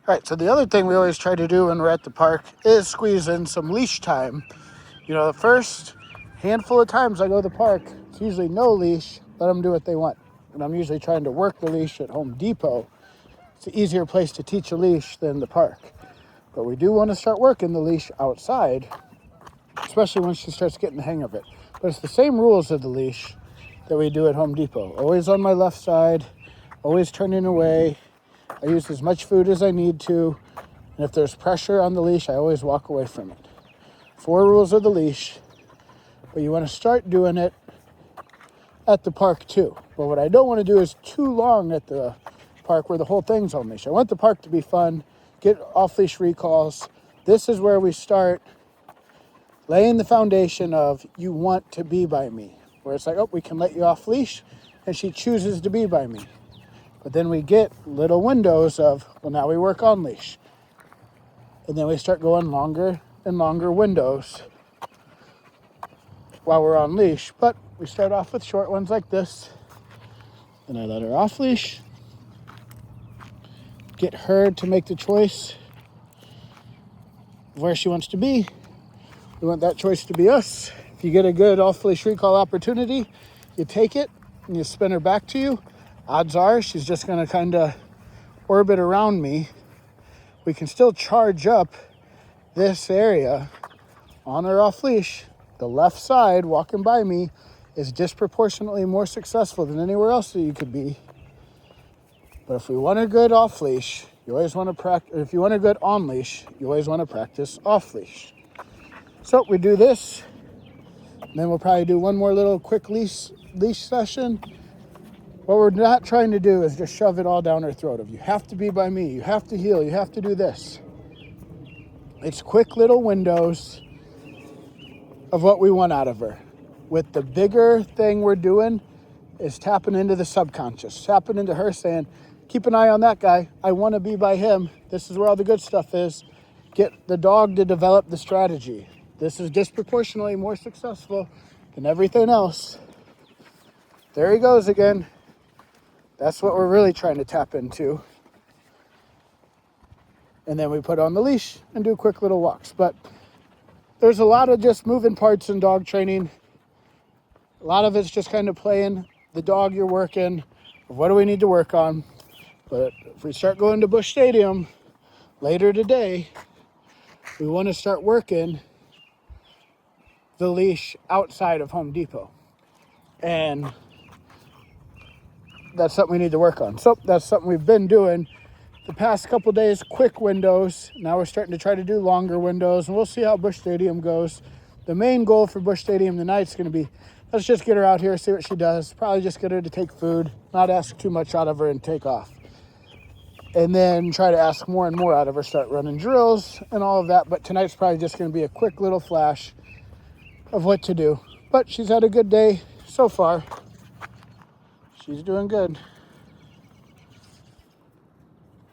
All right, so the other thing we always try to do when we're at the park is squeeze in some leash time. You know, the first handful of times I go to the park, it's usually no leash, let them do what they want. And I'm usually trying to work the leash at Home Depot. It's an easier place to teach a leash than the park. But we do want to start working the leash outside, especially when she starts getting the hang of it. But it's the same rules of the leash that we do at Home Depot. Always on my left side, always turning away. I use as much food as I need to. And if there's pressure on the leash, I always walk away from it. 4 rules of the leash. But you want to start doing it at the park too. But what I don't want to do is too long at the park where the whole thing's on leash. I want the park to be fun, get off-leash recalls. This is where we start laying the foundation of you want to be by me. Where it's like, oh, we can let you off leash, and she chooses to be by me. But then we get little windows of, well, now we work on leash. And then we start going longer and longer windows while we're on leash. But we start off with short ones like this. And I let her off leash. Get her to make the choice of where she wants to be. We want that choice to be us. If you get a good off-leash recall opportunity, you take it and you spin her back to you. Odds are she's just going to kind of orbit around me. We can still charge up this area on or off leash. The left side walking by me is disproportionately more successful than anywhere else that you could be. But if we want a good off leash, you always want to practice. If you want a good on leash, you always want to practice off leash. So we do this, and then we'll probably do one more little quick leash session. What we're not trying to do is just shove it all down her throat of you have to be by me, you have to heel, you have to do this. It's quick little windows of what we want out of her. With the bigger thing we're doing is tapping into the subconscious, tapping into her saying, keep an eye on that guy. I want to be by him. This is where all the good stuff is. Get the dog to develop the strategy. This is disproportionately more successful than everything else. There he goes again. That's what we're really trying to tap into. And then we put on the leash and do quick little walks. But there's a lot of just moving parts in dog training. A lot of it's just kind of playing the dog you're working. What do we need to work on? But if we start going to Busch Stadium later today, we want to start working the leash outside of Home Depot. And that's something we need to work on. So that's something we've been doing the past couple days, quick windows. Now we're starting to try to do longer windows, and we'll see how Busch Stadium goes. The main goal for Busch Stadium tonight is going to be, let's just get her out here, see what she does. Probably just get her to take food, not ask too much out of her and take off. And then try to ask more and more out of her, start running drills and all of that. But tonight's probably just going to be a quick little flash of what to do. But she's had a good day so far. She's doing good.